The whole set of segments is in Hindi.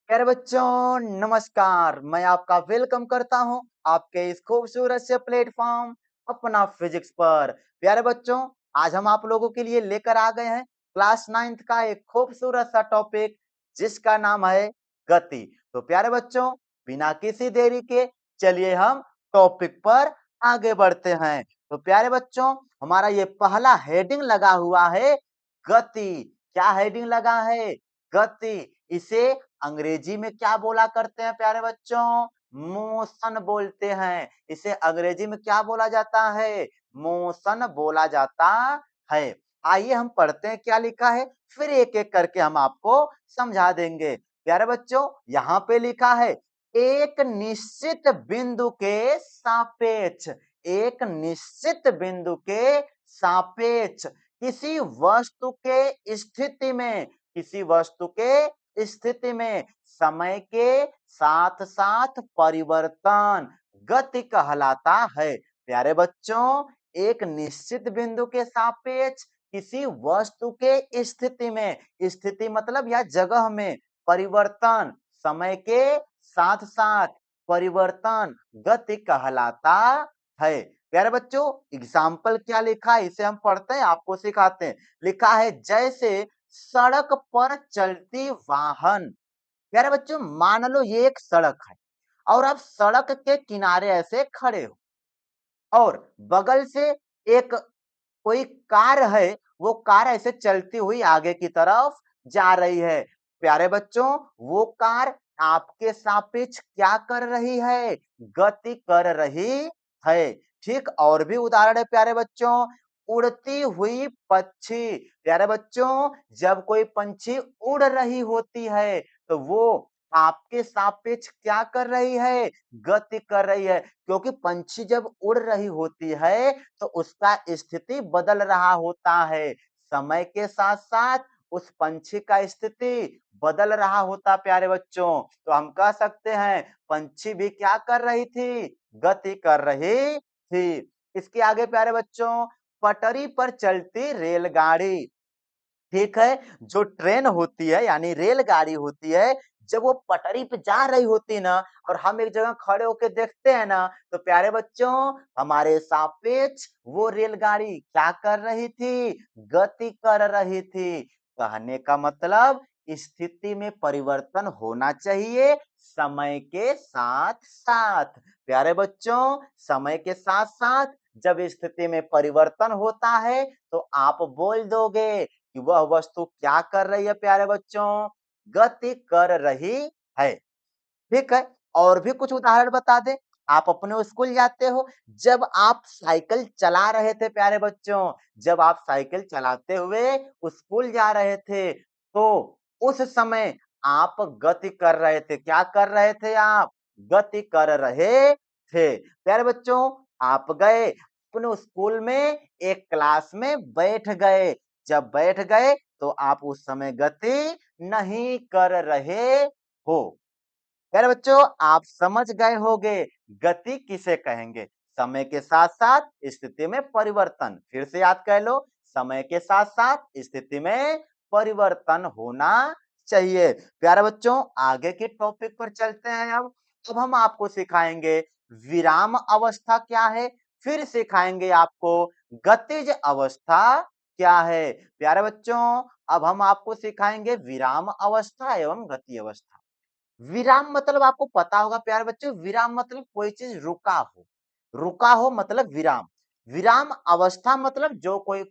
प्यारे बच्चों नमस्कार। मैं आपका वेलकम करता हूं आपके इस खूबसूरत से प्लेटफॉर्म अपना फिजिक्स पर। प्यारे बच्चों, आज हम आप लोगों के लिए लेकर आ गए हैं क्लास 9th का एक खूबसूरत सा टॉपिक जिसका नाम है गति। तो प्यारे बच्चों, बिना किसी देरी के चलिए हम टॉपिक पर आगे बढ़ते हैं। तो प्यारे बच्चों, हमारा ये पहला हेडिंग लगा हुआ है गति। क्या हेडिंग लगा है? गति। इसे अंग्रेजी में क्या बोला करते हैं प्यारे बच्चों? मोशन बोलते हैं। इसे अंग्रेजी में क्या बोला जाता है? मोशन बोला जाता है। आइए हम पढ़ते हैं क्या लिखा है, फिर एक एक करके हम आपको समझा देंगे। प्यारे बच्चों, यहाँ पे लिखा है एक निश्चित बिंदु के सापेक्ष, एक निश्चित बिंदु के सापेक्ष किसी वस्तु के स्थिति में, किसी वस्तु के स्थिति में समय के साथ साथ परिवर्तन गति कहलाता है। प्यारे बच्चों, एक निश्चित बिंदु के सापेक्ष किसी वस्तु के स्थिति में, स्थिति मतलब या जगह में परिवर्तन समय के साथ साथ परिवर्तन गति कहलाता है। प्यारे बच्चों, एग्जाम्पल क्या लिखा है इसे हम पढ़ते हैं, आपको सिखाते हैं। लिखा है जैसे सड़क पर चलती वाहन। प्यारे बच्चों, मान लो ये एक सड़क है और आप सड़क के किनारे ऐसे खड़े हो और बगल से एक कोई कार है, वो कार ऐसे चलती हुई आगे की तरफ जा रही है। प्यारे बच्चों, वो कार आपके सापेक्ष क्या कर रही है? गति कर रही है। ठीक, और भी उदाहरण है प्यारे बच्चों। उड़ती हुई पक्षी। प्यारे बच्चों, जब कोई पंछी उड़ रही होती है तो वो आपके सापेक्ष क्या कर रही है? गति कर रही है, क्योंकि पंछी जब उड़ रही होती है तो उसका स्थिति बदल रहा होता है। समय के साथ साथ उस पंछी का स्थिति बदल रहा होता प्यारे बच्चों। तो हम कह सकते हैं पंछी भी क्या कर रही थी? गति कर रही थी। इसके आगे प्यारे बच्चों, पटरी पर चलती रेलगाड़ी। ठीक है, जो ट्रेन होती है यानी रेलगाड़ी होती है, जब वो पटरी पे जा रही होती है ना और हम एक जगह खड़े होके देखते हैं ना, तो प्यारे बच्चों, हमारे सापेक्ष वो रेलगाड़ी क्या कर रही थी? गति कर रही थी। कहने का मतलब स्थिति में परिवर्तन होना चाहिए समय के साथ साथ। प्यारे बच्चों, समय के साथ साथ जब स्थिति में परिवर्तन होता है तो आप बोल दोगे कि वह वस्तु क्या कर रही है प्यारे बच्चों? गति कर रही है। ठीक है, और भी कुछ उदाहरण बता दें। आप अपने स्कूल जाते हो, जब आप साइकिल चला रहे थे प्यारे बच्चों, जब आप साइकिल चलाते हुए स्कूल जा रहे थे, तो उस समय आप गति कर रहे थे। क्या कर रहे थे आप? गति कर रहे थे। प्यारे बच्चों, आप गए अपने स्कूल में एक क्लास में बैठ गए। जब बैठ गए तो आप उस समय गति नहीं कर रहे हो। प्यारे बच्चों, आप समझ गए होंगे गति किसे कहेंगे? समय के साथ साथ स्थिति में परिवर्तन। फिर से याद कर लो, समय के साथ साथ स्थिति में परिवर्तन होना चाहिए। प्यारे बच्चों, आगे के टॉपिक पर चलते हैं। अब हम आपको सिखाएंगे विराम अवस्था क्या है, फिर सिखाएंगे आपको गतिज अवस्था क्या है। प्यारे बच्चों, अब हम आपको सिखाएंगे विराम अवस्था एवं गति अवस्था। विराम मतलब आपको पता होगा प्यारे बच्चों, विराम मतलब कोई चीज रुका हो, रुका हो मतलब विराम। विराम अवस्था मतलब जो कोई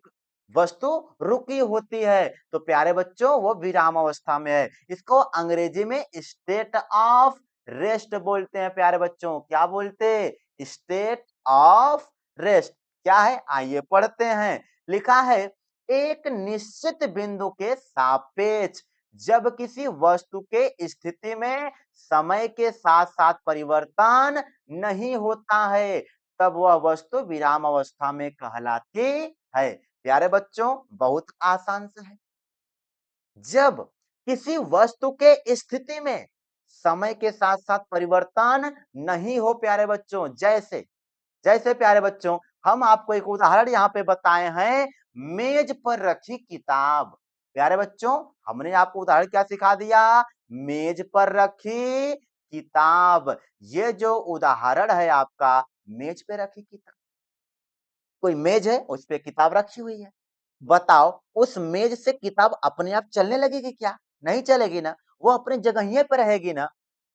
वस्तु रुकी होती है तो प्यारे बच्चों वो विराम अवस्था में है। इसको अंग्रेजी में स्टेट ऑफ रेस्ट बोलते हैं प्यारे बच्चों। क्या बोलते? State of rest. क्या है, आइए पढ़ते हैं। लिखा है एक निश्चित बिंदु के सापेक्ष जब किसी वस्तु के स्थिति में समय के साथ साथ परिवर्तन नहीं होता है, तब वह वस्तु विराम अवस्था में कहलाती है। प्यारे बच्चों, बहुत आसान से है। जब किसी वस्तु के स्थिति में समय के साथ साथ परिवर्तन नहीं हो प्यारे बच्चों, जैसे जैसे प्यारे बच्चों, हम आपको एक उदाहरण यहाँ पे बताए हैं, मेज पर रखी किताब। प्यारे बच्चों, हमने आपको उदाहरण क्या सिखा दिया? मेज पर रखी किताब। ये जो उदाहरण है आपका मेज पे रखी किताब, कोई मेज है उस पे किताब रखी हुई है। बताओ उस मेज से किताब अपने आप चलने लगेगी क्या? नहीं चलेगी ना, वो अपनी जगहिये पे रहेगी ना।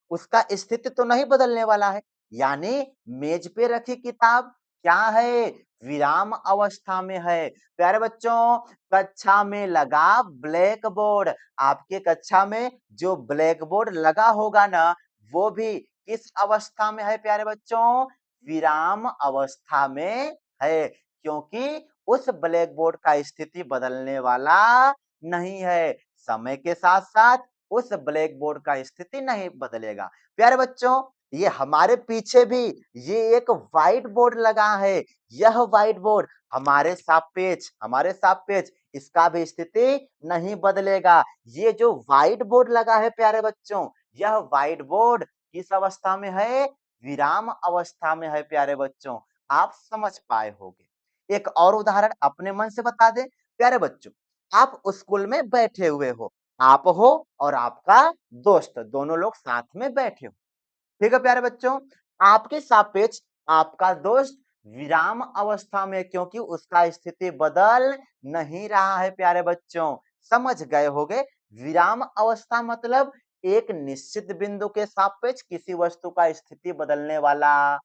उसका स्थिति तो नहीं बदलने वाला है। यानी मेज पे रखी किताब क्या है? विराम अवस्था में है। प्यारे बच्चों, कक्षा में लगा ब्लैक बोर्ड, आपके कक्षा में जो ब्लैक बोर्ड लगा होगा ना, वो भी किस अवस्था में है प्यारे बच्चों? विराम अवस्था में है, क्योंकि उस ब्लैक बोर्ड का स्थिति बदलने वाला नहीं है। समय के साथ-साथ उस ब्लैक बोर्ड का स्थिति नहीं बदलेगा। प्यारे बच्चों, ये हमारे पीछे भी ये एक व्हाइट बोर्ड लगा है। यह व्हाइट बोर्ड हमारे सापेक्ष इसका भी स्थिति नहीं बदलेगा। ये जो व्हाइट बोर्ड लगा है प्यारे बच्चों, यह व्हाइट बोर्ड किस अवस्था में है? विराम अवस्था में है प्यारे बच्चों। आप समझ पाए होंगे। एक और उदाहरण अपने मन से बता दें। प्यारे बच्चों, आप स्कूल में बैठे हुए हो, आप हो और आपका दोस्त, दोनों लोग साथ में बैठे हो। ठीक है प्यारे बच्चों, आपके सापेक्ष आपका दोस्त विराम अवस्था में, क्योंकि उसका स्थिति बदल नहीं रहा है प्यारे बच्चों। समझ गए होंगे। विराम अवस्था मतलब एक निश्चित बिंदु के सापेक्ष किसी वस्तु का स्थिति बदलने वाला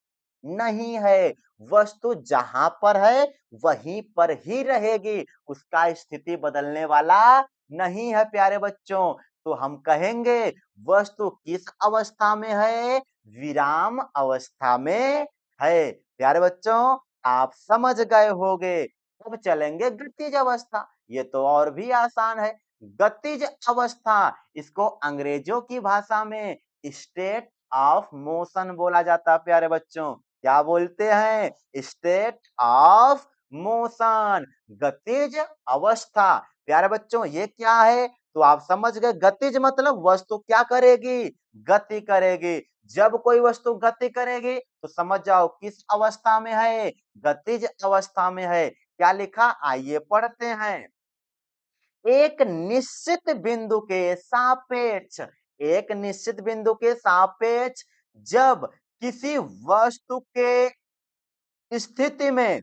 नहीं है। वस्तु जहां पर है वहीं पर ही रहेगी, उसका स्थिति बदलने वाला नहीं है प्यारे बच्चों। तो हम कहेंगे वस्तु किस अवस्था में है? विराम अवस्था में है। प्यारे बच्चों, आप समझ गए होंगे। अब चलेंगे गतिज अवस्था। ये तो और भी आसान है। गतिज अवस्था, इसको अंग्रेजों की भाषा में स्टेट ऑफ मोशन बोला जाता है प्यारे बच्चों। क्या बोलते हैं? स्टेट ऑफ मोशन, गतिज अवस्था। प्यारे बच्चों, ये क्या है? तो आप समझ गए, गतिज मतलब वस्तु क्या करेगी? गति करेगी। जब कोई वस्तु गति करेगी तो समझ जाओ किस अवस्था में है? गतिज अवस्था में है। क्या लिखा? आइए पढ़ते हैं। एक निश्चित बिंदु के सापेक्ष, एक निश्चित बिंदु के सापेक्ष जब किसी वस्तु के स्थिति में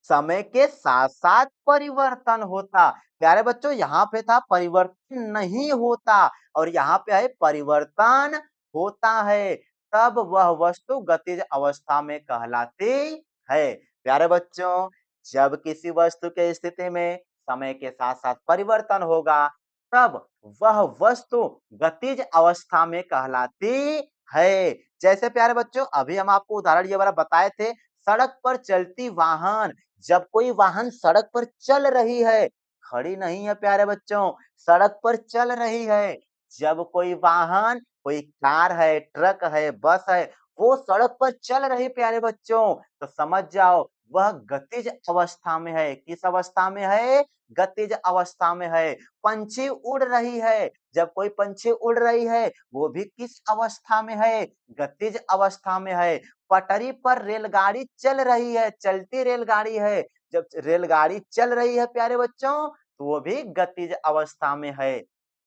समय के साथ-साथ परिवर्तन होता। प्यारे बच्चों, यहाँ पे था परिवर्तन नहीं होता और यहाँ पे है परिवर्तन होता है, तब वह वस्तु गतिज अवस्था में कहलाती है। प्यारे बच्चों, जब किसी वस्तु के स्थिति में समय के साथ-साथ परिवर्तन होगा, तब वह वस्तु गतिज अवस्था में कहलाती है। जैसे प्यारे बच्चों, अभी हम आपको उदाहरण ये वाला बताए थे, सड़क पर चलती वाहन, जब कोई वाहन सड़क पर चल रही है, खड़ी नहीं है प्यारे बच्चों, सड़क पर चल रही है। जब कोई वाहन, कोई कार है, ट्रक है, बस है, वो सड़क पर चल रही प्यारे बच्चों, तो समझ जाओ वह गतिज अवस्था में है। किस अवस्था में है? गतिज अवस्था में है। पंछी उड़ रही है, जब कोई पंछी उड़ रही है, वो भी किस अवस्था में है? गतिज अवस्था में है। पटरी पर रेलगाड़ी चल रही है, चलती रेलगाड़ी है, जब रेलगाड़ी चल रही है प्यारे बच्चों, तो वो भी गतिज अवस्था में है।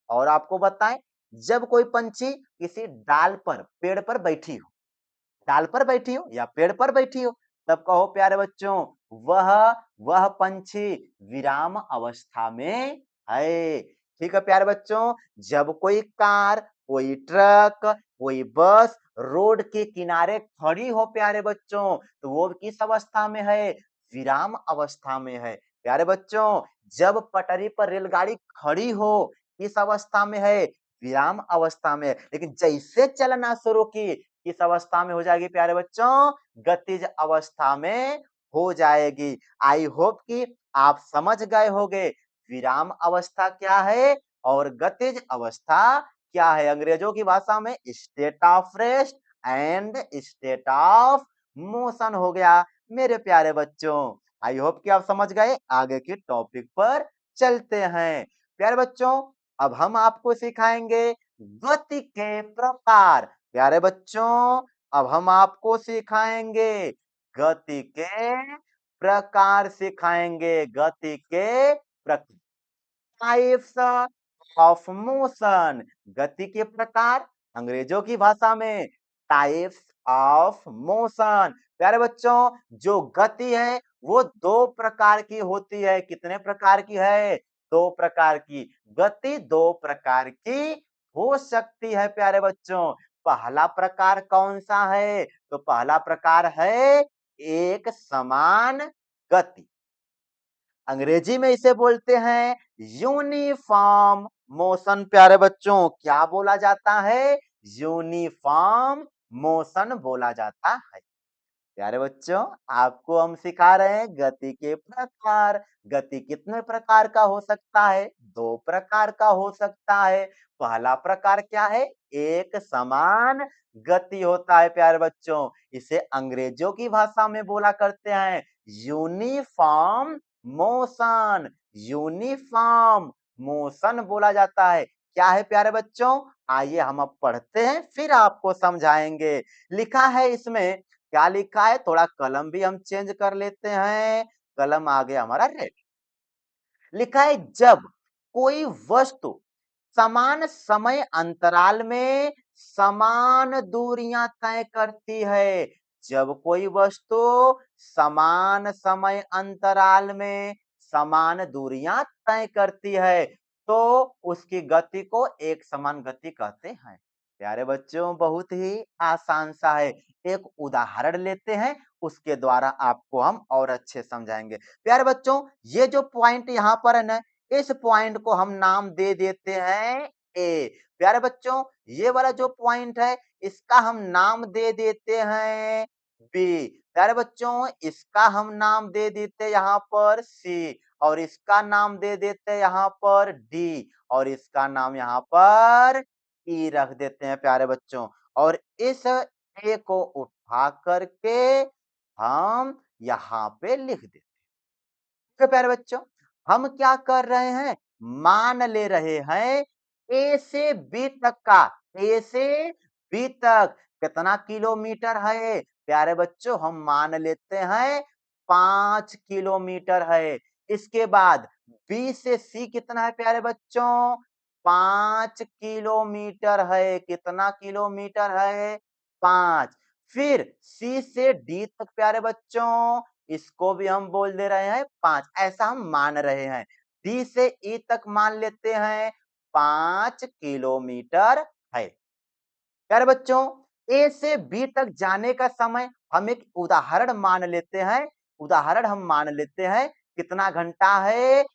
और आपको बताएं, जब कोई पंछी किसी डाल पर, पेड़ पर बैठी हो, डाल पर बैठी हो या पेड़ पर बैठी हो, तब कहो प्यारे बच्चों वह वह पंछी विराम अवस्था में है। ठीक है प्यारे बच्चों, जब कोई कार, कोई ट्रक, कोई बस रोड के किनारे खड़ी हो प्यारे बच्चों, तो वो किस अवस्था में है? विराम अवस्था में है। प्यारे बच्चों, जब पटरी पर रेलगाड़ी खड़ी हो, किस अवस्था में है? विराम अवस्था में। लेकिन जैसे चलना शुरू की, किस अवस्था में हो जाएगी प्यारे बच्चों? गतिज अवस्था में हो जाएगी। आई होप कि आप समझ गए होंगे विराम अवस्था क्या है और गतिज अवस्था क्या है। अंग्रेजों की भाषा में state of rest and state of motion हो गया मेरे प्यारे बच्चों। आई होप कि आप समझ गए। आगे के टॉपिक पर चलते हैं। प्यारे बच्चों, अब हम आपको सिखाएंगे गति के प्रकार। प्यारे बच्चों, अब हम आपको सिखाएंगे गति के प्रकार, सिखाएंगे गति के प्रकार, टाइप्स ऑफ मोशन, गति के प्रकार, अंग्रेजों की भाषा में टाइप्स ऑफ मोशन। प्यारे बच्चों, जो गति है वो दो प्रकार की होती है। कितने प्रकार की है? दो प्रकार की। गति दो प्रकार की हो सकती है प्यारे बच्चों। पहला प्रकार कौन सा है? तो पहला प्रकार है एक समान गति। अंग्रेजी में इसे बोलते हैं यूनिफॉर्म मोशन। प्यारे बच्चों, क्या बोला जाता है? यूनिफॉर्म मोशन बोला जाता है। प्यारे बच्चों, आपको हम सिखा रहे हैं गति के प्रकार। गति कितने प्रकार का हो सकता है? दो प्रकार का हो सकता है। पहला प्रकार क्या है? एक समान गति होता है प्यारे बच्चों। इसे अंग्रेजों की भाषा में बोला करते हैं यूनिफॉर्म मोशन। यूनिफॉर्म मोशन बोला जाता है। क्या है प्यारे बच्चों? आइए हम अब पढ़ते हैं, फिर आपको समझाएंगे। लिखा है इसमें, क्या लिखा है? थोड़ा कलम भी हम चेंज कर लेते हैं। कलम आ गया हमारा रेड। लिखा है जब कोई वस्तु समान समय अंतराल में समान दूरियां तय करती है। जब कोई वस्तु समान समय अंतराल में समान दूरियां तय करती है तो उसकी गति को एक समान गति कहते हैं। प्यारे बच्चों, बहुत ही आसान सा है। एक उदाहरण लेते हैं, उसके द्वारा आपको हम और अच्छे समझाएंगे। प्यारे बच्चों, ये जो पॉइंट यहाँ पर है ना, इस पॉइंट को हम नाम दे देते हैं ए। प्यारे बच्चों, ये वाला जो पॉइंट है इसका हम नाम दे देते हैं बी। प्यारे बच्चों, इसका हम नाम दे देते यहाँ पर सी, और इसका नाम दे देते यहाँ पर डी, और इसका नाम यहाँ पर ई रख देते हैं प्यारे बच्चों। और इस ए को उठा करके हम यहाँ पे लिख देते हैं। तो प्यारे बच्चों, हम क्या कर रहे हैं? मान ले रहे हैं ए से बी तक का। ए से बी तक कितना किलोमीटर है? प्यारे बच्चों, हम मान लेते हैं 5 किलोमीटर है। इसके बाद बी से सी कितना है प्यारे बच्चों? 5 किलोमीटर है। कितना किलोमीटर है? 5। फिर सी से डी तक प्यारे बच्चों, इसको भी हम बोल दे रहे हैं 5, ऐसा हम मान रहे हैं। डी से ई तक मान लेते हैं 5 किलोमीटर है। प्यारे बच्चों, ए से बी तक जाने का समय हम एक उदाहरण मान लेते हैं। उदाहरण हम मान लेते हैं कितना घंटा है?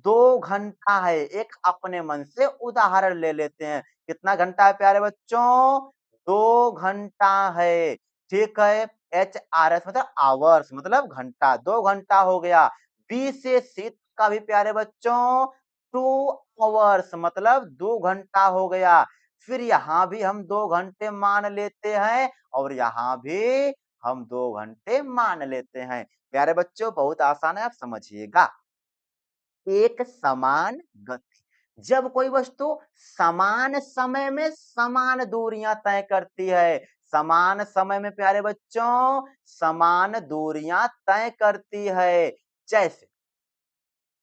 2 घंटा है। एक अपने मन से उदाहरण ले लेते हैं। कितना घंटा है प्यारे बच्चों? 2 घंटा है। ठीक है। एच आर एस मतलब आवर्स, मतलब घंटा। 2 घंटा हो गया। बी से सी का भी प्यारे बच्चों 2 आवर्स मतलब 2 घंटा हो गया। फिर यहाँ भी हम 2 घंटे मान लेते हैं और यहाँ भी हम 2 घंटे मान लेते हैं। प्यारे बच्चों, बहुत आसान है, आप समझिएगा। एक समान गति, जब कोई वस्तु समान समय में समान दूरियां तय करती है। समान समय में प्यारे बच्चों समान दूरियां तय करती है। जैसे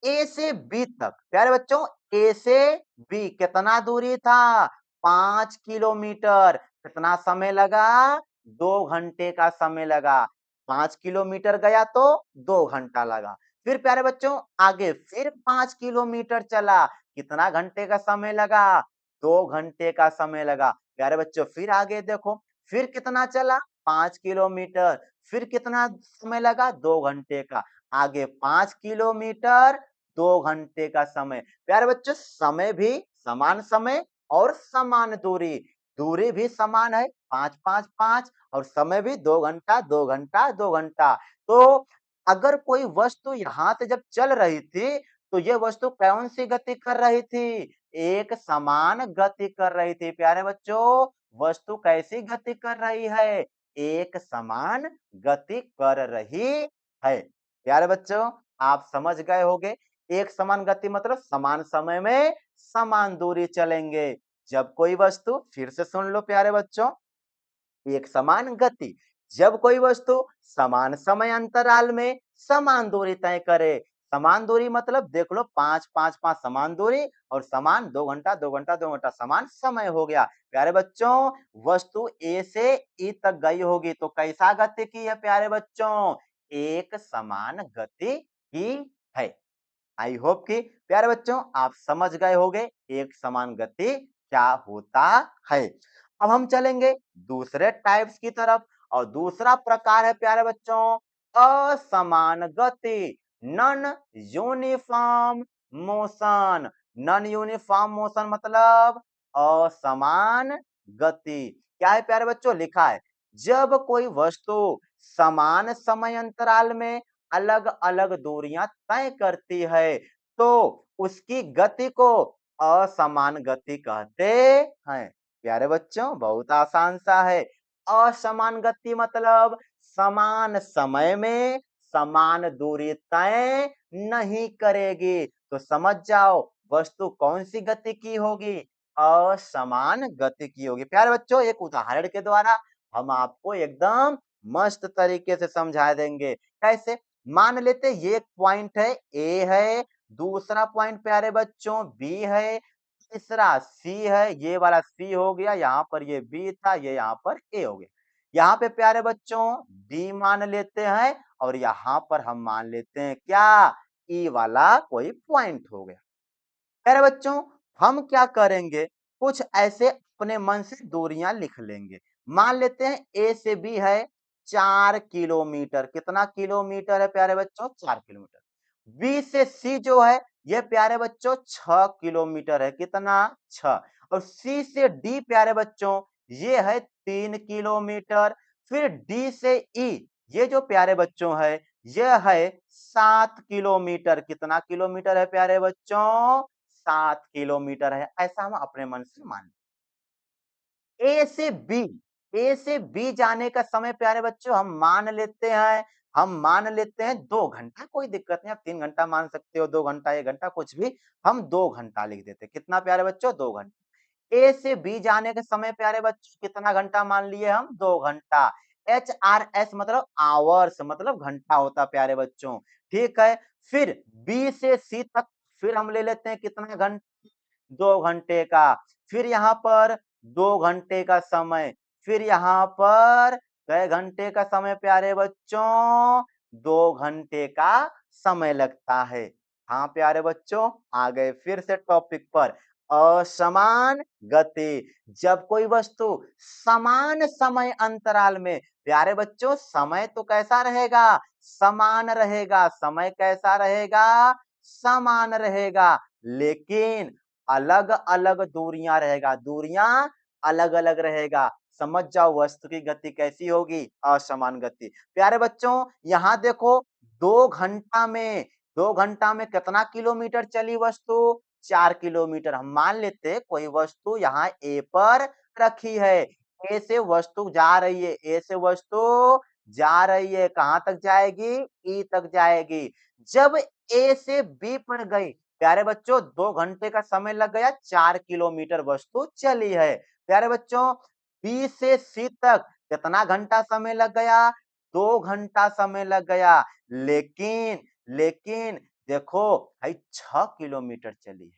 ए से बी तक। प्यारे बच्चों, ए से बी कितना दूरी था? 5 किलोमीटर। कितना समय लगा? 2 घंटे का समय लगा। 5 किलोमीटर गया तो 2 घंटा लगा। फिर प्यारे बच्चों आगे फिर 5 किलोमीटर चला। कितना घंटे का समय लगा? 2 घंटे का समय लगा। प्यारे बच्चों फिर आगे देखो, फिर कितना चला? 5 किलोमीटर। फिर कितना समय लगा? 2 घंटे का। आगे 5 किलोमीटर, 2 घंटे का समय। प्यारे बच्चों, समय भी समान समय और समान दूरी। दूरी भी समान है 5-5-5, और समय भी 2 घंटा 2 घंटा 2 घंटा। तो अगर कोई वस्तु यहाँ से जब चल रही थी तो ये वस्तु कौन सी गति कर रही थी? एक समान गति कर रही थी। प्यारे बच्चों, वस्तु कैसी गति कर रही है? एक समान गति कर रही है। प्यारे बच्चों, आप समझ गए होंगे। एक समान गति मतलब समान समय में समान दूरी चलेंगे। जब कोई वस्तु, फिर से सुन लो प्यारे बच्चों, एक समान गति, जब कोई वस्तु समान समय अंतराल में समान दूरी तय करे। समान दूरी मतलब देख लो 5 5 5 समान दूरी और समान 2 घंटा 2 घंटा 2 घंटा समान समय हो गया। प्यारे बच्चों वस्तु ए से ई तक गई होगी तो कैसा गति की है प्यारे बच्चों? एक समान गति की है। आई होप कि प्यारे बच्चों आप समझ गए होंगे एक समान गति क्या होता है। अब हम चलेंगे दूसरे टाइप्स की तरफ और दूसरा प्रकार है प्यारे बच्चों असमान गति non uniform motion. Non uniform motion मतलब असमान गति। क्या है प्यारे बच्चों? लिखा है जब कोई वस्तु समान समय अंतराल में अलग अलग दूरियां तय करती है तो उसकी गति को असमान गति कहते हैं। प्यारे बच्चों बहुत आसान सा है। असमान गति मतलब समान समय में समान दूरी तय नहीं करेगी। तो समझ जाओ वस्तु कौन सी गति की होगी? असमान गति की होगी। प्यारे बच्चों एक उदाहरण के द्वारा हम आपको एकदम मस्त तरीके से समझा देंगे। कैसे? मान लेते ये एक पॉइंट है ए है, दूसरा पॉइंट प्यारे बच्चों बी है, तीसरा सी है, ये वाला सी हो गया, यहाँ पर ये बी था, ये यहाँ पर ए हो गया। यहाँ पे प्यारे बच्चों डी मान लेते हैं और यहाँ पर हम मान लेते हैं क्या? ई वाला कोई पॉइंट हो गया। प्यारे बच्चों हम क्या करेंगे कुछ ऐसे अपने मन से दूरियां लिख लेंगे। मान लेते हैं ए से बी है 4 किलोमीटर। कितना किलोमीटर है प्यारे बच्चों? 4 किलोमीटर। बी से सी जो है ये प्यारे बच्चों 6 किलोमीटर है। कितना? 6। और सी से डी प्यारे बच्चों ये है 3 किलोमीटर। फिर डी से ई ये जो प्यारे बच्चों है यह है 7 किलोमीटर। कितना किलोमीटर है प्यारे बच्चों? 7 किलोमीटर है। ऐसा हम अपने मन से मान ए से बी ए से बी जाने का समय प्यारे बच्चों हम मान लेते हैं 2 घंटा। कोई दिक्कत नहीं आप 3 घंटा मान सकते हो 2 घंटा 1 घंटा कुछ भी। हम 2 घंटा लिख देते हैं। कितना प्यारे बच्चों? 2 घंटा। ए से बी जाने के समय प्यारे बच्चों कितना घंटा मान लिए हम? 2 घंटा। एच आर एस मतलब आवर्स मतलब घंटा होता प्यारे बच्चों। ठीक है। फिर बी से सी तक फिर हम ले लेते हैं कितना घंटा? 2 घंटे का। फिर यहाँ पर 2 घंटे का समय। फिर यहाँ पर कै घंटे का समय प्यारे बच्चों? 2 घंटे का समय लगता है। हाँ प्यारे बच्चों आ गए फिर से टॉपिक पर। असमान गति जब कोई वस्तु समान समय अंतराल में प्यारे बच्चों समय तो कैसा रहेगा? समान रहेगा। समय कैसा रहेगा? समान रहेगा। लेकिन अलग अलग दूरियां रहेगा। दूरियां अलग अलग रहेगा। समझ जाओ वस्तु की गति कैसी होगी? असमान गति। प्यारे बच्चों यहाँ देखो 2 घंटा में 2 घंटा में कितना किलोमीटर चली वस्तु? 4 किलोमीटर। हम मान लेते कोई वस्तु यहाँ ए पर रखी है। ए से वस्तु जा रही है। ए से वस्तु जा रही है। कहाँ तक जाएगी? ई तक जाएगी। जब ए से बी पर गई प्यारे बच्चों 2 घंटे का समय लग गया। 4 किलोमीटर वस्तु चली है। प्यारे बच्चों बी से सी तक कितना घंटा समय लग गया? 2 घंटा समय लग गया। लेकिन देखो भाई 6 किलोमीटर चली है।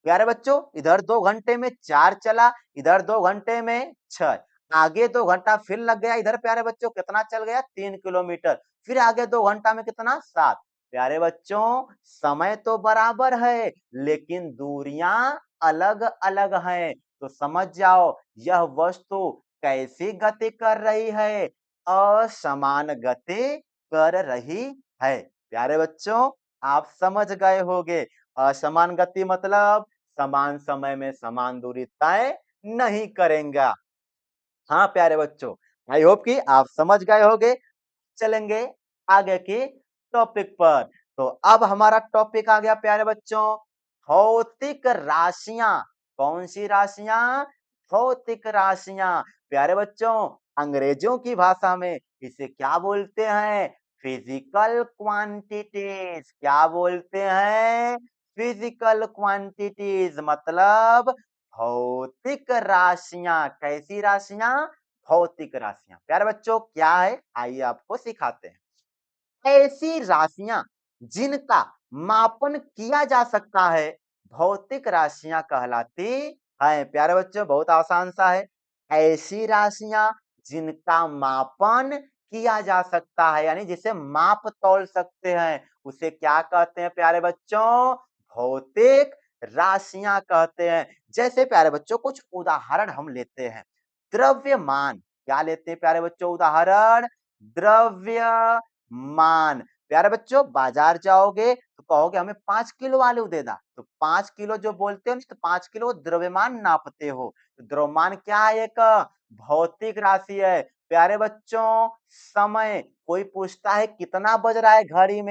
प्यारे बच्चों इधर 2 घंटे में 4 चला, इधर 2 घंटे में 6। आगे 2 घंटा फिर लग गया। इधर प्यारे बच्चों कितना चल गया? 3 किलोमीटर। फिर आगे 2 घंटा में कितना? 7। प्यारे बच्चों समय तो बराबर है लेकिन दूरियां अलग अलग हैं। तो समझ जाओ यह वस्तु कैसी गति कर रही है? असमान गति कर रही है। प्यारे बच्चों आप समझ गए होंगे असमान गति मतलब समान समय में समान दूरी तय नहीं करेंगे। हाँ प्यारे बच्चों आई होप कि आप समझ गए होंगे। चलेंगे आगे की टॉपिक पर। तो अब हमारा टॉपिक आ गया प्यारे बच्चों भौतिक राशियां। कौन सी राशियां? भौतिक राशियां। प्यारे बच्चों अंग्रेजों की भाषा में इसे क्या बोलते हैं? Physical quantities. क्या बोलते हैं? फिजिकल क्वांटिटीज मतलब भौतिक राशियां। कैसी राशियां? भौतिक राशियां। प्यारे बच्चों क्या है आइए आपको सिखाते हैं। ऐसी राशियां जिनका मापन किया जा सकता है, भौतिक राशियां कहलाती हैं। प्यारे बच्चों, बहुत आसान सा है। ऐसी राशियां जिनका मापन किया जा सकता है, यानी जिसे माप तौल सकते हैं, उसे क्या कहते हैं प्यारे बच्चों? भौतिक राशियां कहते हैं। जैसे प्यारे बच्चों कुछ उदाहरण हम लेते हैं। द्रव्यमान, क्या लेते हैं प्यारे बच्चों उदाहरण? द्रव्यमान। प्यारे बच्चों बाजार जाओगे तो कहोगे हमें 5 किलो आलू दे दा, तो 5 किलो जो बोलते हो ना, तो 5 किलो द्रव्यमान नापते हो। तो द्रव्यमान क्या है? एक भौतिक राशि है। प्यारे बच्चों समय, कोई पूछता है कितना बज रहा है घड़ी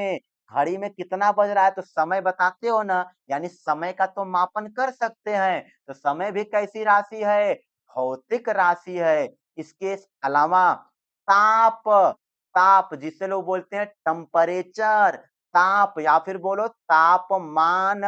में कितना बज रहा है, तो समय बताते हो ना, यानी समय का तो मापन कर सकते हैं। तो समय भी कैसी राशि है? भौतिक राशि है। इसके अलावा ताप, ताप जिसे लोग बोलते हैं टेम्परेचर, ताप या फिर बोलो तापमान।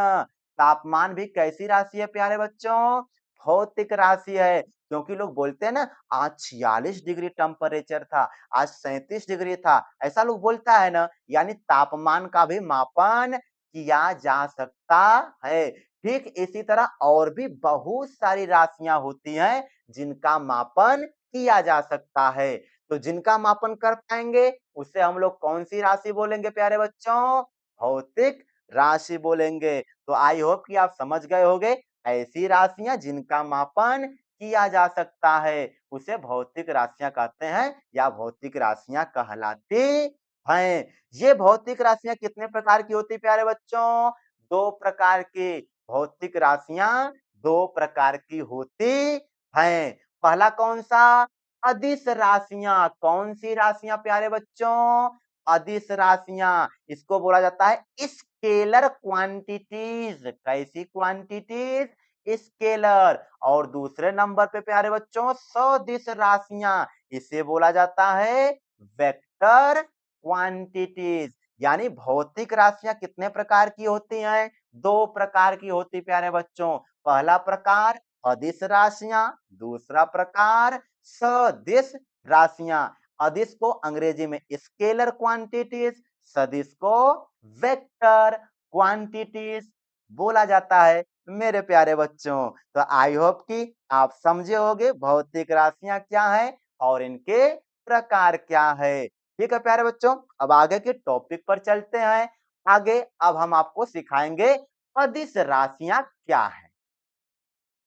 तापमान भी कैसी राशि है प्यारे बच्चों? भौतिक राशि है। क्योंकि लोग बोलते हैं ना, आज 46 डिग्री टेम्परेचर था, आज 37 डिग्री था, ऐसा लोग बोलता है ना, यानी तापमान का भी मापन किया जा सकता है। ठीक इसी तरह और भी बहुत सारी राशियां होती हैं जिनका मापन किया जा सकता है। तो जिनका मापन कर पाएंगे उसे हम लोग कौन सी राशि बोलेंगे प्यारे बच्चों? भौतिक राशि बोलेंगे। तो आई होप कि आप समझ गए होंगे, ऐसी राशियां जिनका मापन किया जा सकता है उसे भौतिक राशियां कहते हैं या भौतिक राशियां कहलाती हैं। ये भौतिक राशियां कितने प्रकार की होती प्यारे बच्चों? दो प्रकार की भौतिक राशियां, दो प्रकार की होती हैं। पहला कौन सा? अदिश राशियां। कौन सी राशियां प्यारे बच्चों? अदिश राशियां। इसको बोला जाता है स्केलर क्वांटिटीज। कैसी क्वांटिटीज? स्केलर। और दूसरे नंबर पे प्यारे बच्चों सदिश राशियां, इसे बोला जाता है वेक्टर क्वांटिटीज। यानी भौतिक राशियां कितने प्रकार की होती हैं? दो प्रकार की होती प्यारे बच्चों। पहला प्रकार अदिश राशियां, दूसरा प्रकार सदिश राशियां। अदिश को अंग्रेजी में स्केलर क्वांटिटीज, सदिश को वेक्टर क्वांटिटीज बोला जाता है मेरे प्यारे बच्चों। तो आई होप कि आप समझे होंगे भौतिक राशियां क्या है और इनके प्रकार क्या है। ठीक है प्यारे बच्चों, अब आगे के टॉपिक पर चलते हैं। आगे अब हम आपको सिखाएंगे अदिश राशियां क्या है।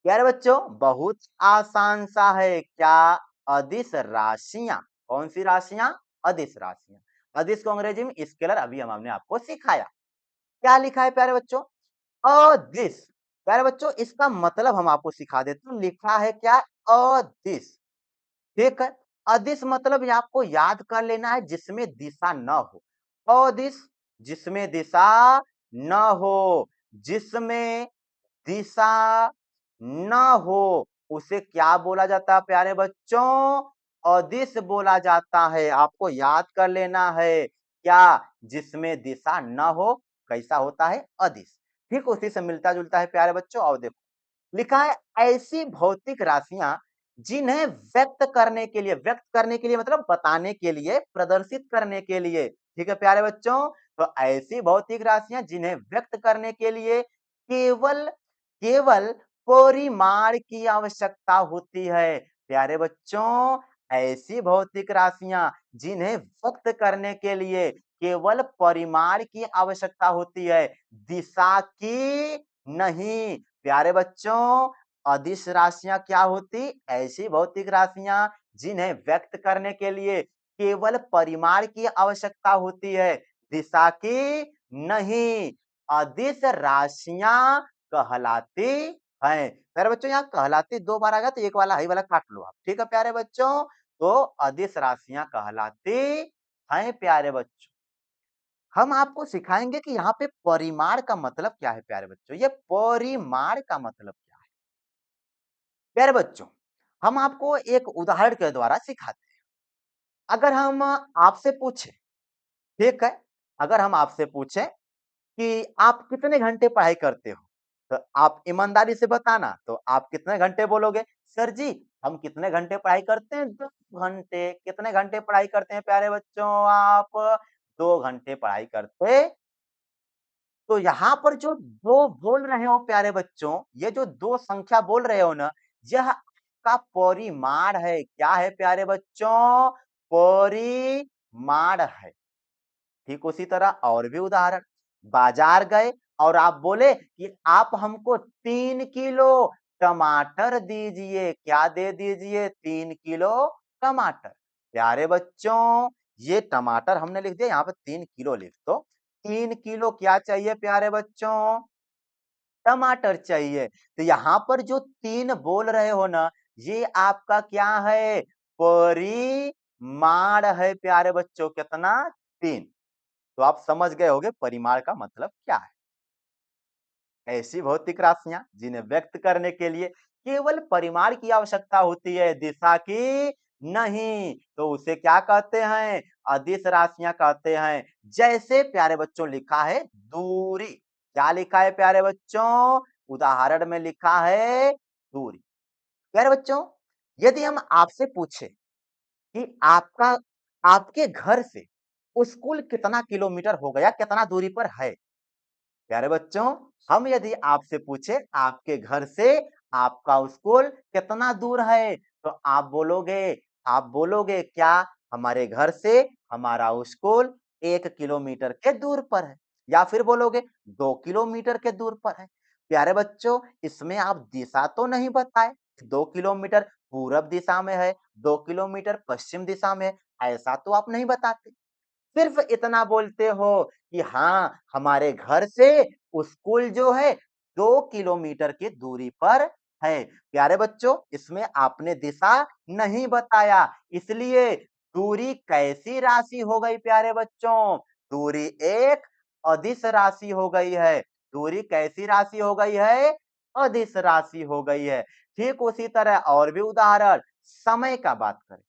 प्यारे बच्चों बहुत आसान सा है। क्या? अदिश राशियां। कौन सी राशियां? अदिश राशियां। अदिश को अंग्रेजी में स्केलर, अभी हमने आपको सिखाया। क्या लिखा है प्यारे बच्चों? अदिश। प्यारे बच्चों इसका मतलब हम आपको सिखा देते हैं। लिखा है क्या? अदिश। ठीक है। अदिश मतलब ये आपको याद कर लेना है जिसमें दिशा न हो। अदिश जिसमें दिशा न हो, जिसमें दिशा न हो, उसे क्या बोला जाता है प्यारे बच्चों? अदिश बोला जाता है। आपको याद कर लेना है। क्या? जिसमें दिशा न हो, कैसा होता है? अदिश। ठीक उसी से मिलता जुलता है प्यारे बच्चों। और देखो लिखा है ऐसी भौतिक राशियां जिन्हें व्यक्त करने के लिए मतलब बताने के लिए, प्रदर्शित करने के लिए। ठीक है प्यारे बच्चों, तो ऐसी भौतिक राशियां जिन्हें व्यक्त करने के लिए केवल केवल परिमाण की आवश्यकता होती है। प्यारे बच्चों ऐसी भौतिक राशियां जिन्हें व्यक्त करने के लिए केवल परिमाण की आवश्यकता होती है, दिशा की नहीं। प्यारे बच्चों अदिश राशियां क्या होती? ऐसी भौतिक राशियां जिन्हें व्यक्त करने के लिए केवल परिमाण की आवश्यकता होती है, दिशा की नहीं। अदिश राशियां कहलाती हैं। प्यारे बच्चों यहाँ कहलाती दो बार आ गया तो एक वाला ही वाला काट लो आप। ठीक है प्यारे बच्चों, तो अदिश राशियां कहलाती हैं प्यारे बच्चों। हम आपको सिखाएंगे कि यहाँ पे परिमाण का मतलब क्या है प्यारे बच्चों। ये परिमाण का मतलब क्या है प्यारे बच्चों? हम आपको एक उदाहरण के द्वारा सिखाते हैं। अगर हम आपसे पूछे, ठीक है, अगर हम आपसे पूछे कि आप कितने घंटे पढ़ाई करते हो? तो आप ईमानदारी से बताना, तो आप कितने घंटे बोलोगे? सर जी, हम कितने घंटे पढ़ाई करते हैं? 2 घंटे। कितने घंटे पढ़ाई करते हैं प्यारे बच्चों आप? 2 घंटे पढ़ाई करते तो यहाँ पर जो 2 बोल रहे हो प्यारे बच्चों, ये जो 2 संख्या बोल रहे हो ना, यह आपका परिमाण है। क्या है प्यारे बच्चों? परिमाण है। ठीक उसी तरह और भी उदाहरण, बाजार गए और आप बोले कि आप हमको 3 किलो टमाटर दीजिए। क्या दे दीजिए? 3 किलो टमाटर। प्यारे बच्चों, ये टमाटर हमने लिख दिया, यहाँ पे 3 किलो लिख दो। 3 किलो क्या चाहिए प्यारे बच्चों? टमाटर चाहिए। तो यहाँ पर जो 3 बोल रहे हो ना, ये आपका क्या है? परिमाण है प्यारे बच्चों। कितना? 3। तो आप समझ गए होंगे परिमाण का मतलब क्या है। ऐसी भौतिक राशियां जिन्हें व्यक्त करने के लिए केवल परिमाण की आवश्यकता होती है, दिशा की नहीं, तो उसे क्या कहते हैं? अदिश राशियां कहते हैं। जैसे प्यारे बच्चों लिखा है दूरी। क्या लिखा है प्यारे बच्चों? उदाहरण में लिखा है दूरी। प्यारे बच्चों, यदि हम आपसे पूछे कि आपके घर से स्कूल कितना किलोमीटर हो गया, कितना दूरी पर है? प्यारे बच्चों, हम यदि आपसे पूछे आपके घर से आपका स्कूल कितना दूर है, तो आप बोलोगे क्या? हमारे घर से हमारा स्कूल 1 किलोमीटर के दूर पर है, या फिर बोलोगे 2 किलोमीटर के दूर पर है। प्यारे बच्चों, इसमें आप दिशा तो नहीं बताए, 2 किलोमीटर पूरब दिशा में है, 2 किलोमीटर पश्चिम दिशा में है, ऐसा तो आप नहीं बताते। सिर्फ इतना बोलते हो कि हाँ, हमारे घर से स्कूल जो है 2 किलोमीटर की दूरी पर है। प्यारे बच्चों, इसमें आपने दिशा नहीं बताया, इसलिए दूरी कैसी राशि हो गई प्यारे बच्चों? दूरी एक अदिश राशि हो गई है। दूरी कैसी राशि हो गई है? अदिश राशि हो गई है। ठीक उसी तरह और भी उदाहरण, समय का बात करें।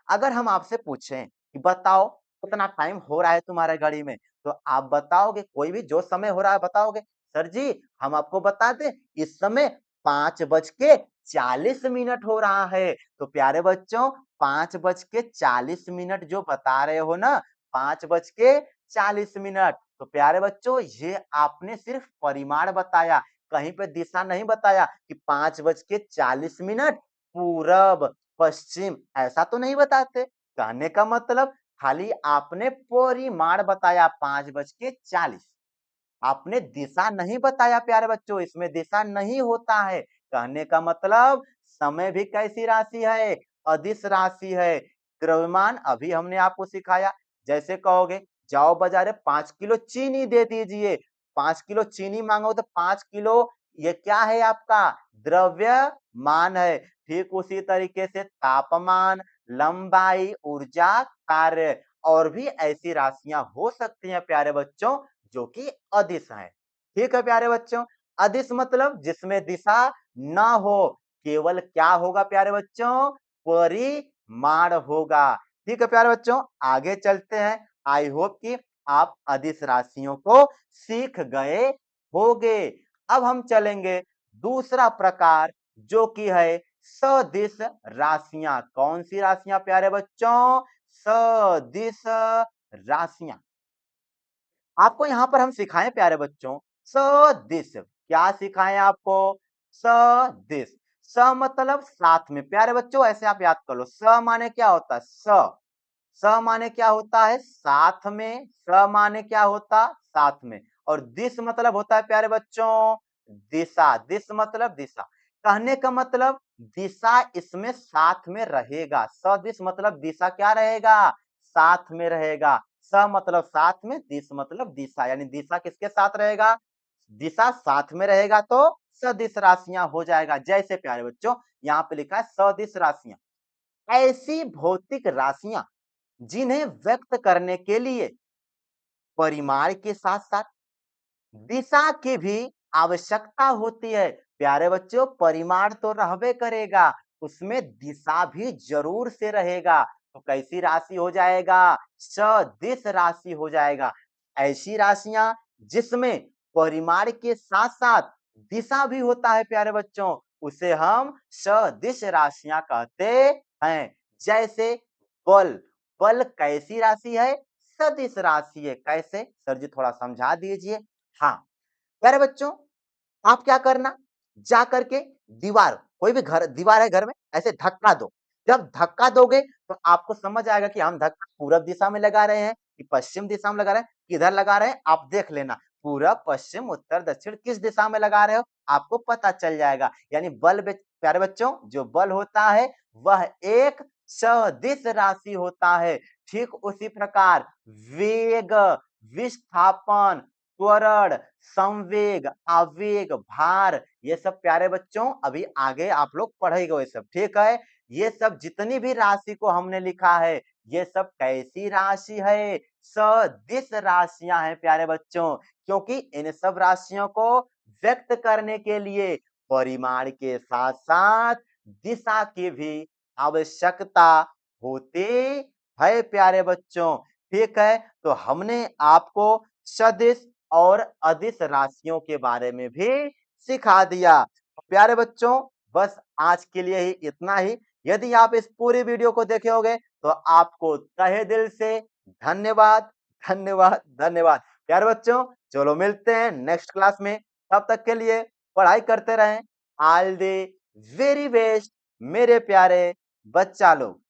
अगर हम आपसे पूछें कि बताओ कितना टाइम हो रहा है तुम्हारे घड़ी में, तो आप बताओगे, कोई भी जो समय हो रहा है बताओगे, सर जी हम आपको बता दें इस समय 5:40 हो रहा है। तो प्यारे बच्चों, 5:40 जो बता रहे हो ना, 5:40, तो प्यारे बच्चों ये आपने सिर्फ परिमाण बताया, कहीं पे दिशा नहीं बताया कि 5:40 पूरब पश्चिम, ऐसा तो नहीं बताते। कहने का मतलब खाली आपने परिमाण बताया 5:40, आपने दिशा नहीं बताया प्यारे बच्चों, इसमें दिशा नहीं होता है। कहने का मतलब समय भी कैसी राशि है? अदिश राशि है। द्रव्यमान अभी हमने आपको सिखाया, जैसे कहोगे जाओ बाजार 5 किलो चीनी दे दीजिए, 5 किलो चीनी मांगो तो 5 किलो, ये क्या है आपका? द्रव्यमान है। ठीक उसी तरीके से तापमान, लंबाई, ऊर्जा, कार्य और भी ऐसी राशियां हो सकती हैं प्यारे बच्चों, जो कि अदिश है। ठीक है प्यारे बच्चों, अदिश मतलब जिसमें दिशा ना हो, केवल क्या होगा प्यारे बच्चों? परिमाण होगा। ठीक है प्यारे बच्चों, आगे चलते हैं। आई होप कि आप अदिश राशियों को सीख गए होगे। अब हम चलेंगे दूसरा प्रकार, जो कि है सदिश राशियां। कौन सी राशियां प्यारे बच्चों? सदिश राशियां। आपको यहाँ पर हम सिखाएं प्यारे बच्चों, सदिश। क्या सिखाएं आपको? सदिश। स मतलब साथ में। प्यारे बच्चों ऐसे आप याद कर लो, स माने क्या होता है? स माने क्या होता है? साथ में। स माने क्या होता? साथ में। और दिश मतलब होता है प्यारे बच्चों दिशा। दिश मतलब दिशा। कहने का मतलब दिशा इसमें साथ में रहेगा। सदिश मतलब दिशा क्या रहेगा? साथ में रहेगा। स मतलब साथ में, दिश मतलब दिशा, यानी दिशा किसके साथ रहेगा? दिशा साथ में रहेगा तो सदिश राशियां हो जाएगा। जैसे प्यारे बच्चों यहाँ पे लिखा है सदिश राशियां, ऐसी भौतिक राशियां जिन्हें व्यक्त करने के लिए परिमाण के साथ साथ दिशा की भी आवश्यकता होती है। प्यारे बच्चों परिमाण तो रहबे करेगा, उसमें दिशा भी जरूर से रहेगा। तो कैसी राशि हो जाएगा? सदिश राशि हो जाएगा। ऐसी राशियां जिसमें परिमाण के साथ साथ दिशा भी होता है प्यारे बच्चों, उसे हम सदिश राशियां कहते हैं। जैसे बल। बल कैसी राशि है? सदिश राशि है। कैसे? सर जी थोड़ा समझा दीजिए। हाँ, प्यारे बच्चों, आप क्या करना, जा करके दीवार, कोई भी घर दीवार है घर में, ऐसे धक्का दो। जब धक्का दोगे तो आपको समझ आएगा कि हम धक्का पूरब दिशा में लगा रहे हैं कि पश्चिम दिशा में लगा रहे हैं, किधर लगा रहे हैं, आप देख लेना। पूरब, पश्चिम, उत्तर, दक्षिण किस दिशा में लगा रहे हो, आपको पता चल जाएगा। यानी बल बे प्यारे बच्चों, जो बल होता है वह एक सदिश राशि होता है। ठीक उसी प्रकार वेग, विस्थापन, त्वरण, संवेग, आवेग, भार, ये सब प्यारे बच्चों अभी आगे आप लोग पढ़ेंगे ये सब, ठीक है? ये सब जितनी भी राशि को हमने लिखा है, ये सब कैसी राशि है? सदिश राशियां हैं प्यारे बच्चों, क्योंकि इन सब राशियों को व्यक्त करने के लिए परिमाण के साथ-साथ दिशा की भी आवश्यकता होती है प्यारे बच्चों, ठीक है? तो हमने आपको सदिश और अदिश राशियों के बारे में भी सिखा दिया। प्यारे बच्चों, बस आज के लिए ही इतना ही। यदि आप इस पूरी वीडियो को देखे होंगे तो आपको तहे दिल से धन्यवाद, धन्यवाद, धन्यवाद। प्यारे बच्चों, चलो मिलते हैं नेक्स्ट क्लास में। तब तक के लिए पढ़ाई करते रहें। ऑल द वेरी बेस्ट मेरे प्यारे बच्चा लोग।